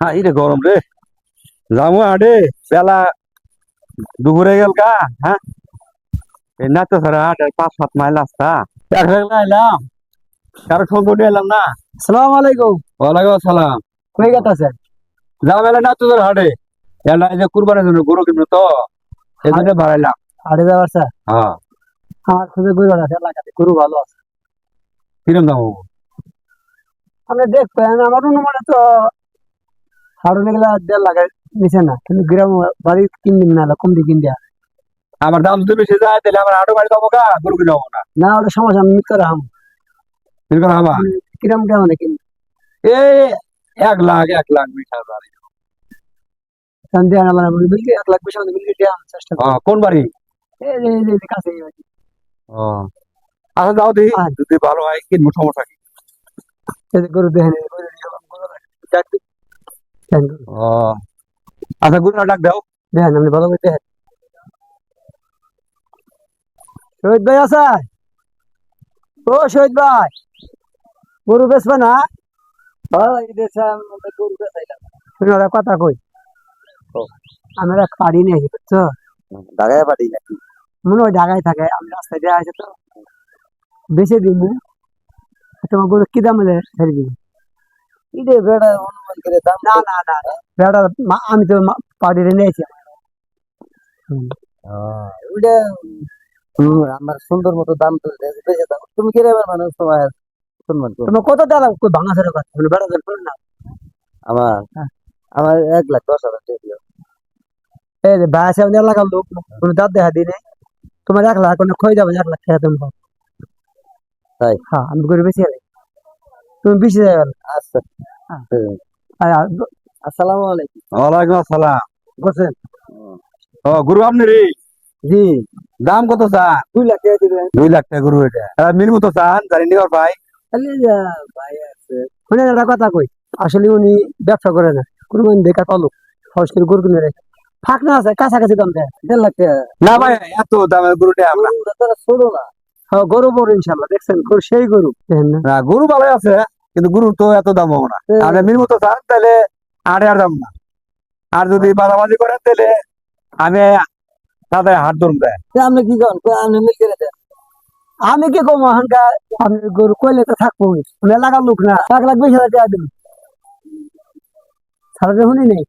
High রে গরম রে, যাবো হাটে বেলা দুপুরে গেল কা। হ্যাঁ, এই না তো ধরে হাটের 5-7 মাইল রাস্তা এক হয়ে এলাম, কারো খবর নিয়ে এলাম না। সালাম আলাইকুম। ওয়ালাইকুম আসসালাম। কই গেতাছেন? যাও বেলা না তো ধর হাটে এলা এই যে কুরবানের জন্য গরু কিনবো তো এই জন্য বাড়াইলাম। হাটে যাবার স্যার? হ্যাঁ, আমার খুবই গরু আছে, এলাকাতে গরু ভালো আছে। কিরম দাম হবো? আপনি দেখবেন আমার অনুমানে তো হাড়ে গেলে 1.5 লাখ নিচে না, কিন্তু গ্রাম বাড়ি কিন দিন না, কম দিয়ে কিন দেয়া। আমার দাম যদি বেশি যায় তাহলে আমার হাটে বাড়ি যাবো কা, গরু কিনে যাবো না। না ওটা সমস্যা, আমি মিথ্যা রাখাম। কিরকম হবা? কিরাম কেমন কিন এই 1 লাখ 1,20,000। দেয়া না, মানে মিলকে 1 লাখ বেশি মিলকে দেওয়া চেষ্টা করি। কোন বাড়ি? এই কাছে ও আচ্ছা, যাও দেখি যদি ভালো হয় কিনবো, সমস্যা কি? গরু দেখেন, গরু ডাক দেখেন, ও আচ্ছা, গরুটা ডাক দাও। দেখেন আপনি ভালো করে দেখেন। শহীদ ভাই আছে? ও শহীদ ভাই, গরু বেচবে না? শুনে ওরা কথা কই, আমরা পারি নাই বুঝছো, ঢাকায় পাঠি নাকি? মনে হয় ঢাকায় থাকে। আমি রাস্তায় দেওয়া আছে তো, বেঁচে দিব। তোমার গরু কি দাম হলে ছেড়ে দিব? না না না না, বেটা আমি তো পার্টিতে নিয়েছি। ওইটা আমার সুন্দর মতো দাম তুলতে বেঁচে দাও। তুমি কিরকম মানুষ, তোমার সম্মান করো। তোমার কত দেওয়া লাগবে? ভাঙা ছেড়ে কথা বলে বেড়া দেন না। আমার হ্যাঁ। আমার 1,10,000 টাকা দিও। এই যে ভাই আছে এলাকার লোক, কোনো দাঁত দেখা দিই নাই। তোমার 1 লাখ কোনো খয়ে যাবে, 1 লাখ খেয়ে তুমি পাও। তাই? হ্যাঁ, আমি গরু বেশি আছি, তুমি 20,000। আচ্ছা, হ্যাঁ, হ্যাঁ। আসসালামু আলাইকুম। ওয়ালাইকুম আসসালাম। করছেন? ও গরু আপনি রে? জি, দাম কত চান? 2 লাখ টাকা দিবেন। 2 লাখ টাকা গরু এটা মিলবো তো চান? জানি নিবার ভাই। তাহলে ভাই আছে, শুনে একটা কথা কই, আসলে উনি ব্যবসা করে না, কোরবানি দেখা পালো খরচ করে গরু কিনে রেখে ফাঁক না আছে, কাছাকাছি দাম দেয় 1.5 লাখ টাকা। না ভাই, এত দামের গরুটা আমরা। গরুটা তারা ছোড়ো না। হ্যাঁ, গরু বড় ইনশাল্লাহ, দেখছেন গরু সেই গরু দেখেন না। না, গরু ভালোই আছে কিন্তু গরু তো এত দাম হবো না। আর মিলবো তো চান তাহলে আর দাম না। আর যদি বাজাবাজি করেন তাহলে আমি তাদের হাত ধরুন দেয়। আপনি কি করেন? আপনি মিল করে দেন। আমি কি কম এখানকার, আপনি গরু কইলে তো থাকবো, আমি এলাকার লোক না। 1,20,000 টাকা দিন, সারা শুনি নেই।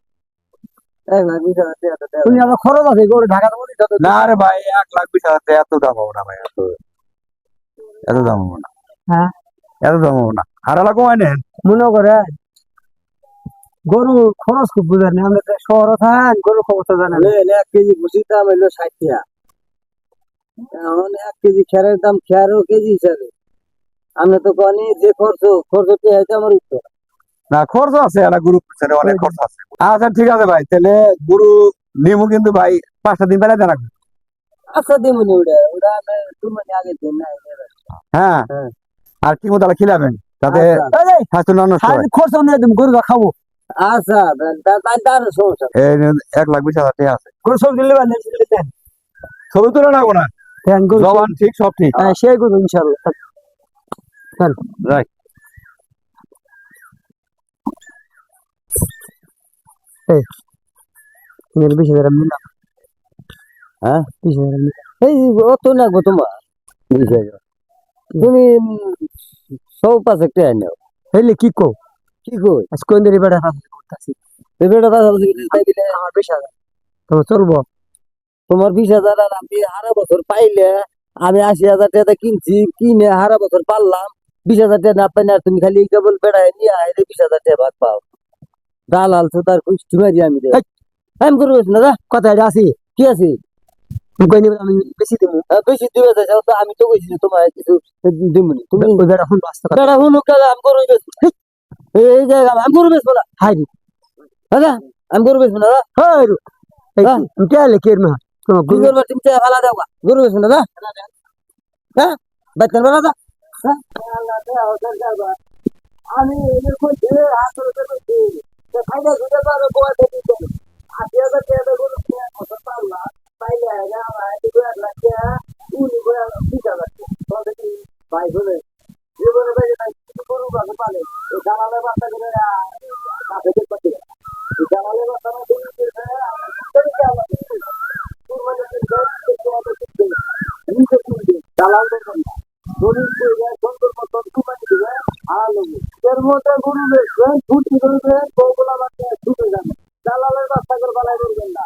1,20,000 টাকা দেন। শুনি আমার খরচ আছে, গরু ঢাকা তো না রে ভাই, 1,20,000 এত দাম হবো না ভাই, এত দাম হবো না। হ্যাঁ, এত দাম হবো না, আর এলা কমাই নেন। মনে করে গরু খরচ খুব বুঝেন না, আমরা শহরে থাকেন, গরু খবর তো জানেন। 1 কেজি ভুসির দাম হইলো 60 টাকা। এখন 1 কেজি খেরের দাম, খেয়ারও কেজি হিসাবে। আমরা তো জানি যে খরচটি হয়েছে আমার উত্তর। না, খরচ আছে, একটা গরু পিছনে অনেক খরচ আছে। আচ্ছা ঠিক আছে ভাই, তাহলে গরু নিমু কিন্তু ভাই 5টা দিন বেলা দেন। আচ্ছা দিমুনি, ওটা ওটা আমি তুমি আগে দিন না। হ্যাঁ, হ্যাঁ। আর কি মতো খিলাবেন যাতে আচ্ছা। স্বাস্থ্য না নষ্ট হয়। খরচ নিয়ে তুমি গরু খাবো, আচ্ছা, তার সমস্যা নেই। এই 1,20,000 টাকা আছে। গরু সব দিলে দেন। ছবি তুলে রাখবো না, দেন গরু জবান ঠিক সব ঠিক। সেই গরু ইনশাল্লাহ। দেন। রাইট। এই 20,000 মিলাম। হ্যাঁ, 20,000 মিলাম। এই অত লাগবো তোমার। তুমি সব পাশে টাকা নেও। হইলে কি কো, কি কই? আজকে কোন দিন বেড়া করতেছি, পেমেন্টটা তাই দিলে আমার 20,000 তোমার চলবো? তোমার 20,000 আর আমি সারা বছর পাইলে আমি 80,000 টাকা কিনছি, কিনে সারা বছর পারলাম। 20,000 টাকা না পাই না, তুমি খালি কেবল বেড়ায় নিয়ে আইলে 20,000 টাকা ভাগ পাও। দালাল তো তার কুষ্টি মারি আমি রে। হেই, আমি করবো না দা। কথা এটা আছি, কি আছে? তুমি কই নিবে আমি বেশি দেবো। বেশি দিবে চাইছো তো আমি তো কইছি যে তোমার কিছু দিমুনি। তুমি ওই বেড়া এখন বাঁচতে পারবে। বেড়া হুনু কালে আমি করবো এই জায়গা আমি করবো বেশবো না। হাই রে, দাদা আমি করবো বেশবো না। হাই রে, এই হ্যাঁ। তুমি কে লেখের মা তোমার কি গরু করবো? তুমি চেয়ে ফালা দেওয়া গরু বেশবো না। হ্যাঁ, বাচ্চার বেলা দা। আমি কইছি আসলে কইছি ফাইদা দিতে পারো গোয়া দিতে। 80,000 টাকা গরু কিনে বছর পারলাম, পাইলে আমার 1,00,000 টাকা উনি গোয়া 20,000 টাকা ভাই বলে জীবনে ভাই গরু ভালো পালে এই দালালের বাচ্চা করে শরীর করে সুন্দর মতন কুমারি দিবে ভালো এর মধ্যে গরু বেচবেন ছুটি করবেন বউগুলা বাচ্চা ছুটে যাবে দালালের বাচ্চা করে বালাই করবেন না